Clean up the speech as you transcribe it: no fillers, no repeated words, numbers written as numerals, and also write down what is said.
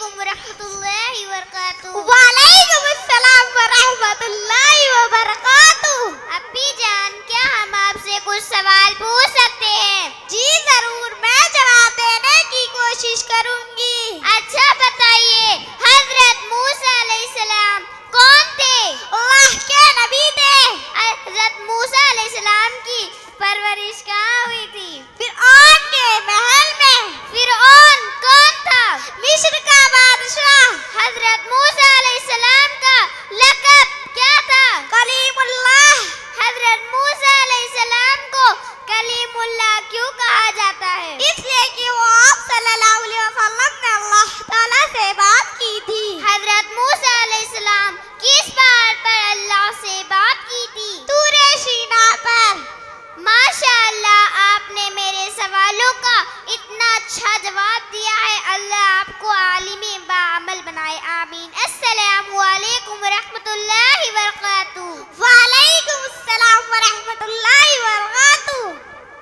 علیکم ورحمۃ اللہ وبرکاتہ. وعلیکم السلام ورحمۃ اللہ وبرکاتہ. اپی جان کیا ہم آپ سے کچھ سوال پوچھ سکتے ہیں؟ جی ضرور، میں جواب دینے کی کوشش کروں گی. اچھا بتائیے، حضرت موسیٰ علیہ السلام کون تھے؟ اللہ کے نبی تھے. حضرت موسیٰ علیہ السلام کی پرورش کہاں ہوئی تھی؟ فرعون کے محل میں. فرعون کون تھا؟ مصر کا بادشاہ. حضرت موسیٰ علیہ السلام کا لقب کیا تھا؟ کلیم اللہ. حضرت موسیٰ علیہ السلام کو کلیم اللہ کیوں کہا جاتا ہے؟ اس لیے کہ وہ آپ صلی اللہ علیہ وسلم نے اللہ تعالیٰ سے بات کی تھی. حضرت موسیٰ علیہ السلام کس پہاڑ پر اللہ سے بات کی تھی؟ طور سینا پر. ماشاء اللہ، آپ نے میرے سوالوں کا اتنا اچھا جواب دیا